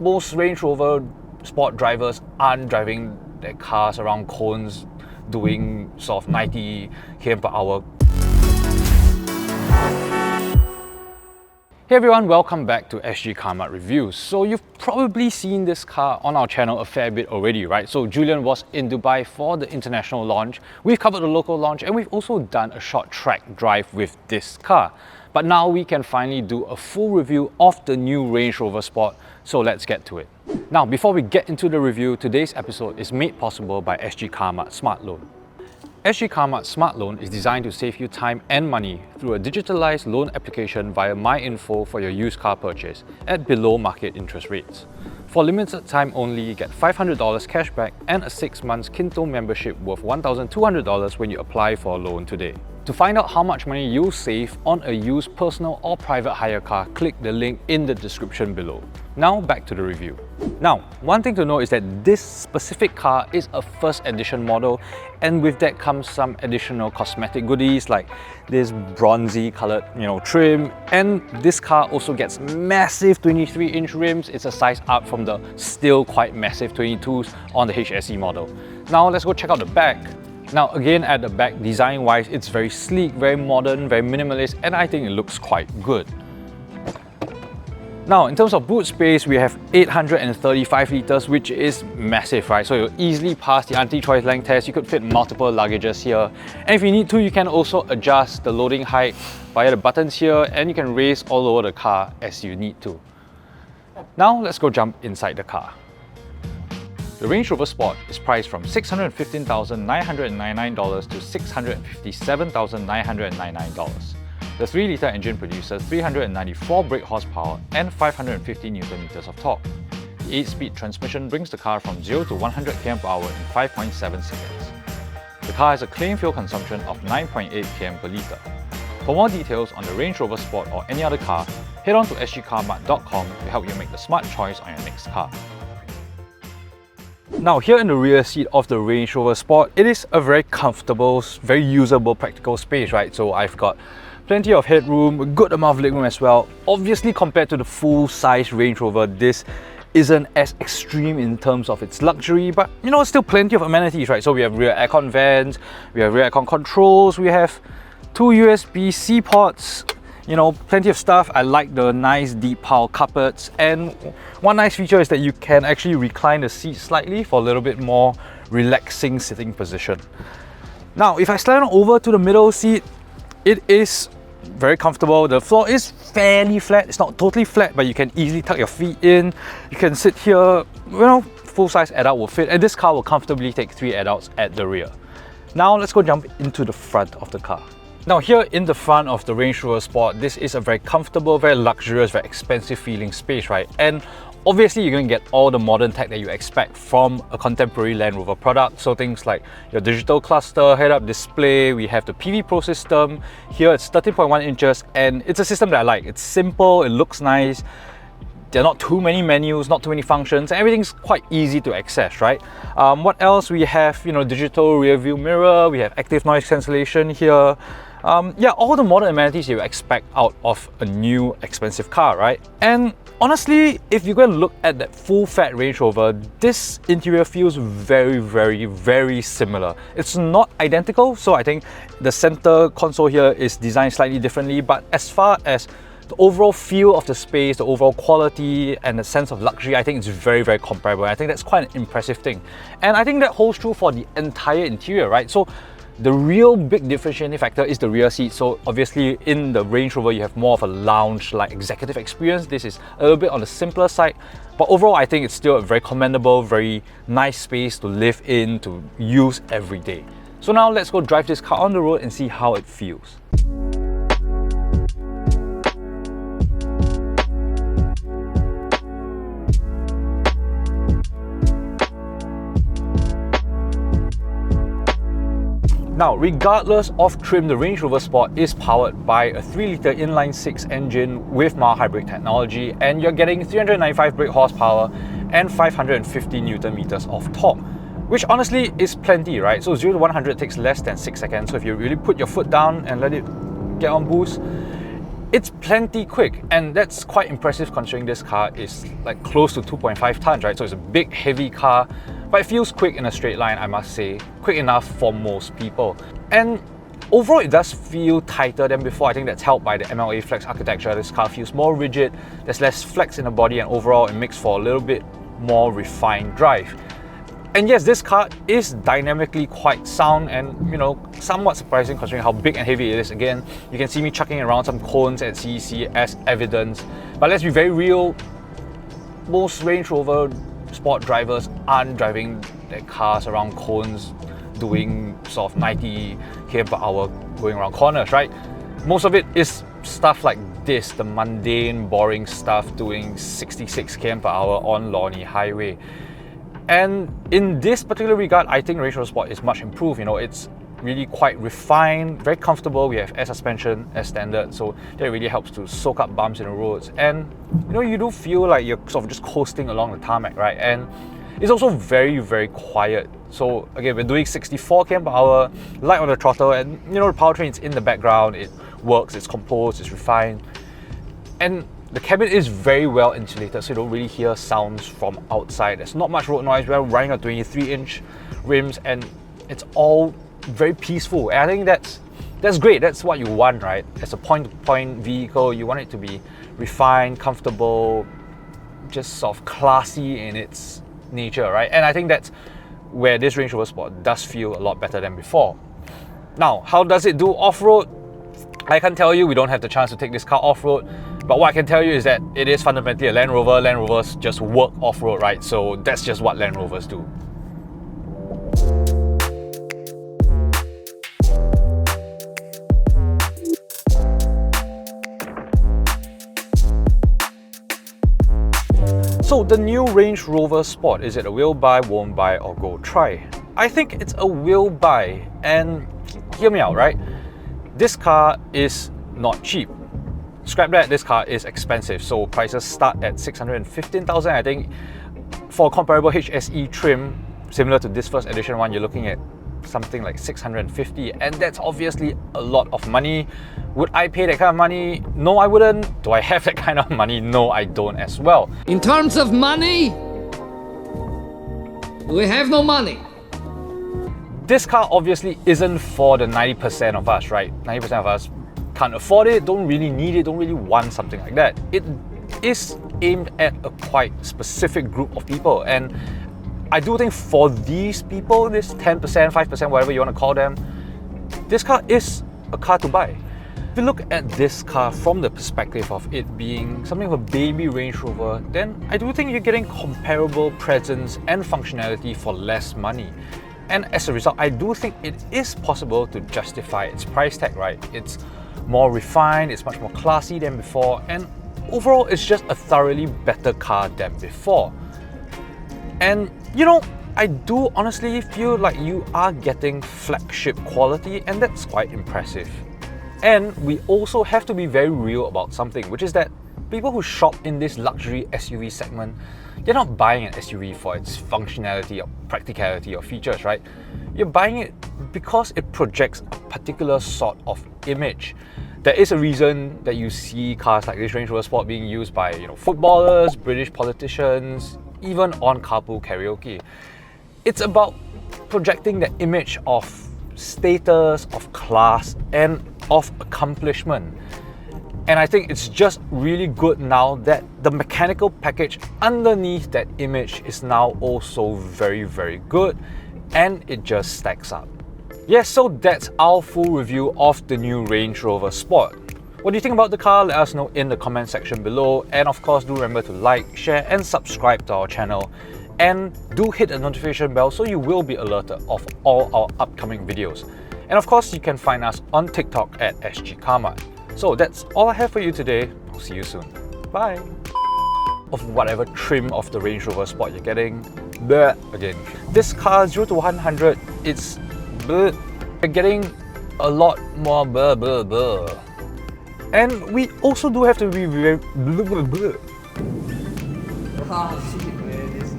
most Range Rover Sport drivers aren't driving their cars around cones doing sort of 90 km per hour. Hey everyone, welcome back to Sgcarmart Reviews. So you've probably seen this car on our channel a fair bit already, right? So Julian was in Dubai for the international launch, we've covered the local launch, and we've also done a short track drive with this car. But now we can finally do a full review of the new Range Rover Sport, so let's get to it. Now, before we get into the review, today's episode is made possible by Sgcarmart Smart Loan. Sgcarmart Smart Loan is designed to save you time and money through a digitalized loan application via MyInfo for your used car purchase at below market interest rates. For limited time only, get $500 cashback and a 6 months Kinto membership worth $1,200 when you apply for a loan today. To find out how much money you'll save on a used personal or private hire car, click the link in the description below. Now back to the review. Now, one thing to know is that this specific car is a first edition model, and with that comes some additional cosmetic goodies like this bronzy colored trim, and this car also gets massive 23-inch rims. It's a size up from the still quite massive 22s on the HSE model. Now let's go check out the back. Now again, at the back, design wise, it's very sleek, very modern, very minimalist, and I think it looks quite good. Now, in terms of boot space, we have 835 litres, which is massive, right? So you'll easily pass the anti-choice length test. You could fit multiple luggages here. And if you need to, you can also adjust the loading height via the buttons here, and you can raise all over the car as you need to. Now, let's go jump inside the car. The Range Rover Sport is priced from $615,999 to $657,999. The 3-litre engine produces 394 brake horsepower and 550 Nm of torque. The 8-speed transmission brings the car from 0 to 100 km per hour in 5.7 seconds. The car has a clean fuel consumption of 9.8 km per litre. For more details on the Range Rover Sport or any other car, head on to sgcarmart.com to help you make the smart choice on your next car. Now, here in the rear seat of the Range Rover Sport, it is a very comfortable, very usable, practical space, right? So I've got plenty of headroom, a good amount of legroom as well. Obviously, compared to the full-size Range Rover, this isn't as extreme in terms of its luxury, but still plenty of amenities, right? So we have rear aircon vents, we have rear aircon controls, we have 2 USB-C ports, plenty of stuff. I like the nice deep pile carpets, and one nice feature is that you can actually recline the seat slightly for a little bit more relaxing sitting position. Now, if I slide on over to the middle seat, it is very comfortable. The floor is fairly flat. It's not totally flat, but you can easily tuck your feet in. You can sit here, full-size adult will fit, and this car will comfortably take 3 adults at the rear. Now let's go jump into the front of the car. Now, here in the front of the Range Rover Sport, this is a very comfortable, very luxurious, very expensive feeling space, right? And obviously, you're going to get all the modern tech that you expect from a contemporary Land Rover product. So things like your digital cluster, head-up display, we have the PV Pro system. Here it's 13.1 inches, and it's a system that I like. It's simple, it looks nice. There are not too many menus, not too many functions, and everything's quite easy to access, right? What else? We have, digital rear view mirror, we have active noise cancellation here. Yeah, all the modern amenities you expect out of a new expensive car, right? And honestly, if you're going to look at that full-fat Range Rover, this interior feels very, very, very similar. It's not identical, so I think the center console here is designed slightly differently, but as far as the overall feel of the space, the overall quality and the sense of luxury, I think it's very, very comparable. I think that's quite an impressive thing. And I think that holds true for the entire interior, right? So the real big differentiating factor is the rear seat. So obviously in the Range Rover, you have more of a lounge-like executive experience. This is a little bit on the simpler side, but overall I think it's still a very commendable, very nice space to live in, to use every day. So now let's go drive this car on the road and see how it feels. Now, regardless of trim, the Range Rover Sport is powered by a 3-litre inline-6 engine with mild hybrid technology, and you're getting 395 brake horsepower and 550 Nm of torque, which honestly is plenty, right? So 0 to 100 takes less than 6 seconds. So if you really put your foot down and let it get on boost, It's plenty quick, and that's quite impressive considering this car is like close to 2.5 tons, right? So it's a big, heavy car, but it feels quick in a straight line, I must say. Quick enough for most people. And overall, it does feel tighter than before. I think that's helped by the MLA Flex architecture. This car feels more rigid, there's less flex in the body, and overall it makes for a little bit more refined drive. And yes, this car is dynamically quite sound and, you know, somewhat surprising considering how big and heavy it is. Again, you can see me chucking around some cones at CEC as evidence. But let's be very real, most Range Rover Sport drivers aren't driving their cars around cones doing sort of 90 km per hour going around corners, right? Most of it is stuff like this, the mundane, boring stuff doing 66 km per hour on Lornie Highway. And in this particular regard, I think Range Rover Sport is much improved. You know, it's really quite refined, very comfortable. We have air suspension as standard, so that really helps to soak up bumps in the roads. And you know, you do feel like you're sort of just coasting along the tarmac, right? And it's also very, very quiet. So again, we're doing 64 km per hour, light on the throttle, and you know, the powertrain's in the background. It works, it's composed, it's refined. And the cabin is very well insulated, so you don't really hear sounds from outside. There's not much road noise. We're running on 23-inch rims, and it's all very peaceful. And I think that's great. That's what you want, right? As a point-to-point vehicle, you want it to be refined, comfortable, just sort of classy in its nature, right? And I think that's where this Range Rover Sport does feel a lot better than before. Now, how does it do off-road? I can't tell you, we don't have the chance to take this car off-road, but what I can tell you is that it is fundamentally a Land Rover. Land Rovers just work off-road, right? So that's just what Land Rovers do. So the new Range Rover Sport, is it a will buy, won't buy, or go try? I think it's a will buy, and hear me out, right? This car is not cheap. Scrap that, this car is expensive. So prices start at 615,000. I think for a comparable HSE trim, similar to this first edition one, you're looking at something like 650, and that's obviously a lot of money. Would I pay that kind of money? No, I wouldn't. Do I have that kind of money? No, I don't as well. In terms of money, we have no money. This car obviously isn't for the 90% of us, right? 90% of us can't afford it, don't really need it, don't really want something like that. It is aimed at a quite specific group of people, and I do think for these people, this 10%, 5%, whatever you want to call them, this car is a car to buy. If you look at this car from the perspective of it being something of a baby Range Rover, then I do think you're getting comparable presence and functionality for less money. And as a result, I do think it is possible to justify its price tag, right? It's more refined, it's much more classy than before, and overall it's just a thoroughly better car than before. And you know, I do honestly feel like you are getting flagship quality, and that's quite impressive. And we also have to be very real about something, which is that people who shop in this luxury SUV segment, they're not buying an SUV for its functionality or practicality or features, right? You're buying it because it projects a particular sort of image. There is a reason that you see cars like this Range Rover Sport being used by, you know, footballers, British politicians, even on carpool karaoke. It's about projecting the image of status, of class, and of accomplishment. And I think it's just really good now that the mechanical package underneath that image is now also very, very good, and it just stacks up. Yes, so that's our full review of the new Range Rover Sport. What do you think about the car? Let us know in the comment section below, and of course do remember to like, share and subscribe to our channel, and do hit the notification bell so you will be alerted of all our upcoming videos. And of course you can find us on TikTok at Sgcarmart. So that's all I have for you today. I'll see you soon. Bye! Of whatever trim of the Range Rover Sport you're getting. Bleh. Again, this car 0 to 100, it's bleh. You're getting a lot more bleh, bleh, bleh. And we also do have to be very bleh, bleh, bleh. Ah, shit, man, this